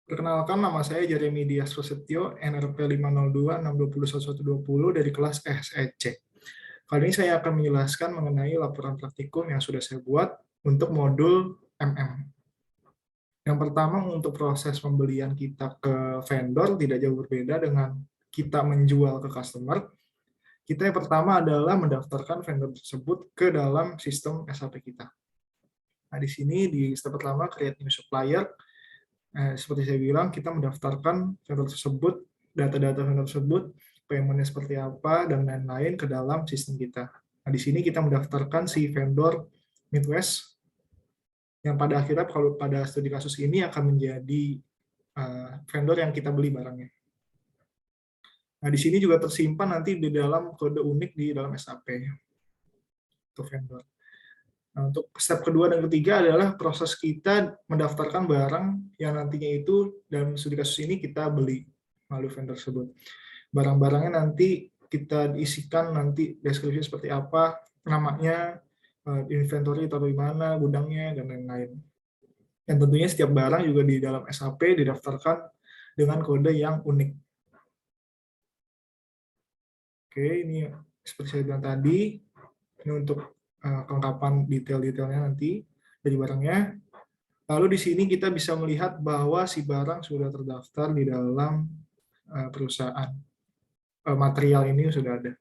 Perkenalkan, nama saya Jeremy Dias Prasetyo, NRP 502-620-1120 dari kelas SEC. Kali ini saya akan menjelaskan mengenai laporan praktikum yang sudah saya buat untuk modul MM. Yang pertama, untuk proses pembelian kita ke vendor tidak jauh berbeda dengan kita menjual ke customer. Kita yang pertama adalah mendaftarkan vendor tersebut ke dalam sistem SAP kita. Nah, di sini di step pertama, create new supplier. Seperti saya bilang, kita mendaftarkan vendor tersebut, data-data vendor tersebut, payment-nya seperti apa, dan lain-lain ke dalam sistem kita. Nah, di sini kita mendaftarkan si vendor Midwest, yang pada akhirnya kalau pada studi kasus ini akan menjadi vendor yang kita beli barangnya. Nah, di sini juga tersimpan nanti di dalam kode unik di dalam SAP untuk vendor. Nah, untuk step kedua dan ketiga adalah proses kita mendaftarkan barang yang nantinya itu dalam studi kasus ini kita beli melalui vendor tersebut. Barang-barangnya nanti kita isikan nanti deskripsi seperti apa, namanya, inventory atau di mana, gudangnya, dan lain-lain. Dan tentunya setiap barang juga di dalam SAP didaftarkan dengan kode yang unik. Oke, ini seperti saya bilang tadi, ini untuk kelengkapan detail-detailnya nanti dari barangnya. Lalu di sini kita bisa melihat bahwa si barang sudah terdaftar di dalam perusahaan. Material ini sudah ada.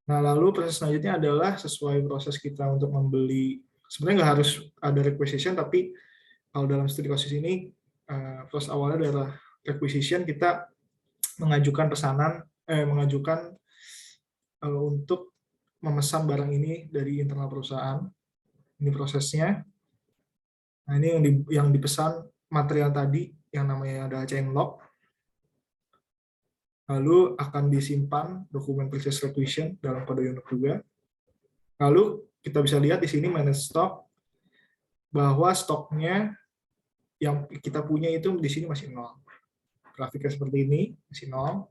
Nah, lalu proses selanjutnya adalah sesuai proses kita untuk membeli. Sebenarnya nggak harus ada requisition, tapi kalau dalam studi kasus ini, proses awalnya adalah requisition, kita mengajukan pesanan, mengajukan untuk memesan barang ini dari internal perusahaan. Ini prosesnya. Nah, ini yang dipesan material tadi, yang namanya ada chain log. Lalu akan disimpan dokumen purchase requisition dalam kode unit juga. Lalu kita bisa lihat di sini manage stock, bahwa stoknya yang kita punya itu di sini masih 0. Grafiknya seperti ini, masih 0.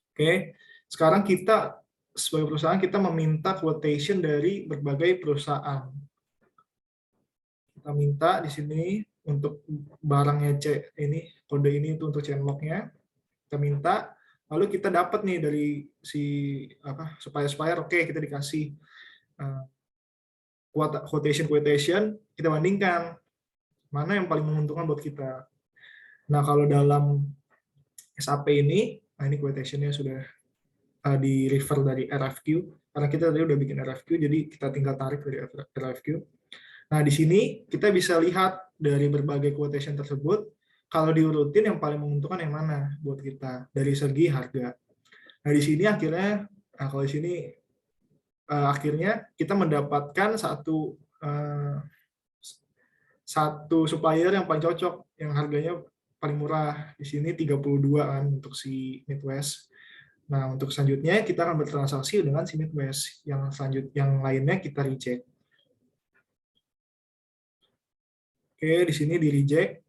Oke, sekarang kita sebagai perusahaan kita meminta quotation dari berbagai perusahaan. Kita minta di sini untuk barangnya C ini, kode ini itu untuk chain log-nya. Kita minta, lalu kita dapat nih dari si supplier, oke, kita dikasih quotation, kita bandingkan mana yang paling menguntungkan buat kita. Nah, kalau dalam SAP ini, nah ini quotation-nya sudah di refer dari RFQ, karena kita tadi udah bikin RFQ, jadi kita tinggal tarik dari RFQ. Nah, di sini kita bisa lihat dari berbagai quotation tersebut, kalau diurutin yang paling menguntungkan yang mana buat kita dari segi harga. Nah, di sini akhirnya, kalau di sini akhirnya kita mendapatkan satu supplier yang paling cocok, yang harganya paling murah. Di sini 32 kan untuk si Midwest. Nah, untuk selanjutnya kita akan bertransaksi dengan si Midwest. Yang lainnya kita reject. Oke, di sini di reject.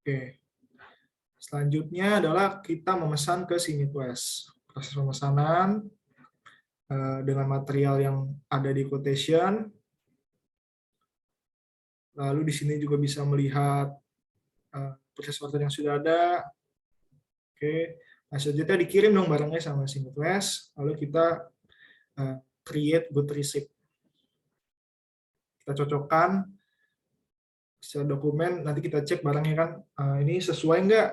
Oke. Selanjutnya adalah kita memesan ke si Midwest. Proses pemesanan dengan material yang ada di quotation. Lalu di sini juga bisa melihat purchase order yang sudah ada. Oke. Nah, selanjutnya dikirim dong barangnya sama si Midwest. Lalu kita create good receipt. Kita cocokkan secara dokumen, nanti kita cek barangnya kan ini sesuai nggak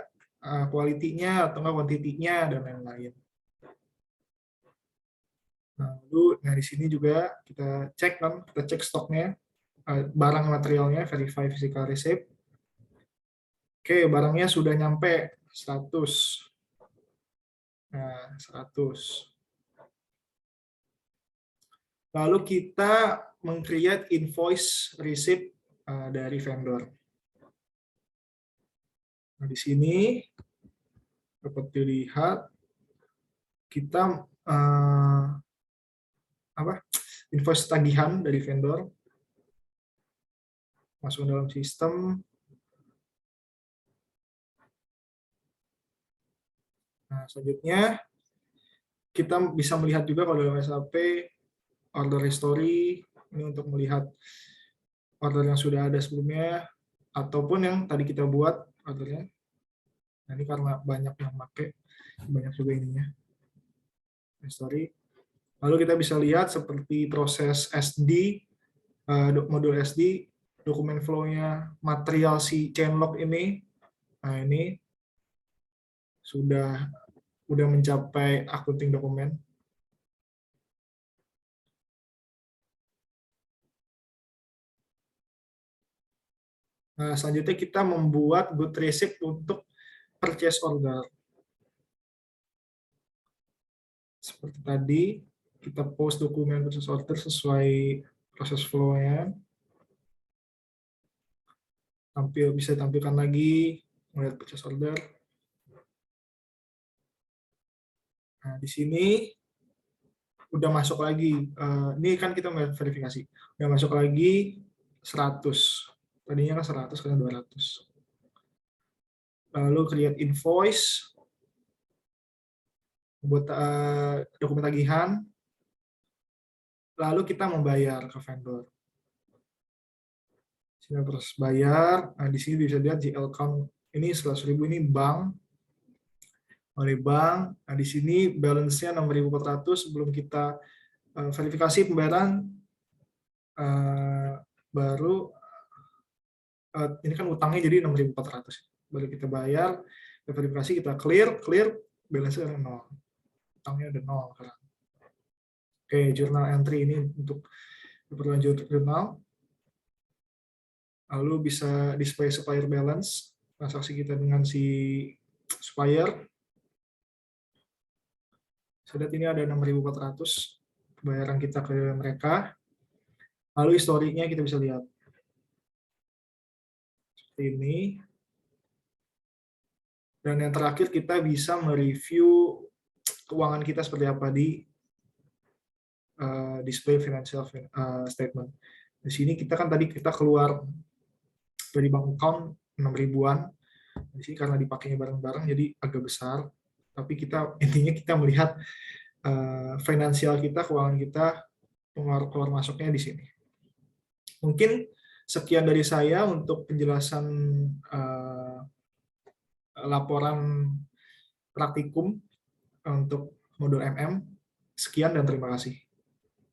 kualitinya atau nggak kuantitinya dan lain-lain. Nah, di sini juga kita cek stoknya, barang materialnya, verify physical receipt. Oke, barangnya sudah nyampe 100. Nah, 100. Lalu kita meng-create invoice receipt dari vendor. Nah, di sini dapat dilihat kita invoice tagihan dari vendor masuk dalam sistem. Nah, selanjutnya kita bisa melihat juga kalau dalam SAP order history, ini untuk melihat order yang sudah ada sebelumnya. ataupun yang tadi kita buat ordernya. Nah, ini karena banyak yang pakai, banyak juga ininya. History. Lalu kita bisa lihat seperti proses SD, modul SD, dokumen flow-nya, material si chainlock ini. Nah, ini sudah mencapai accounting dokumen. Nah, selanjutnya kita membuat good receipt untuk purchase order. Seperti tadi, kita post dokumen purchase order sesuai proses flow-nya. Bisa tampilkan lagi, melihat purchase order. Nah, di sini udah masuk lagi. Ini kan kita verifikasi. Udah masuk lagi 100. Tadinya kan 100, sekarang 200. Lalu create invoice, buat dokumen tagihan, lalu kita membayar ke vendor. Sini terus bayar. Nah, di sini bisa lihat GL count ini 100.000 ini bank. Oleh bank. Nah, di sini balance-nya 6.400 sebelum kita verifikasi pembayaran baru ini kan utangnya jadi 6.400. Baru kita bayar, kita verifikasi, kita clear, balance-nya ada 0. Utangnya ada 0 sekarang. Oke, journal entry ini untuk keperluan jurnal. Lalu bisa display supplier balance, transaksi kita dengan si supplier. Saya lihat ini ada 6.400 pembayaran kita ke mereka. Lalu historinya kita bisa lihat. Seperti ini. Dan yang terakhir kita bisa mereview keuangan kita seperti apa di display financial statement. Di sini kita kan tadi kita keluar dari bank account 6.000-an. Di sini karena dipakainya bareng-bareng jadi agak besar. Tapi intinya kita melihat finansial kita, keuangan kita, keluar masuknya di sini. Mungkin sekian dari saya untuk penjelasan laporan praktikum untuk modul MM. Sekian dan terima kasih.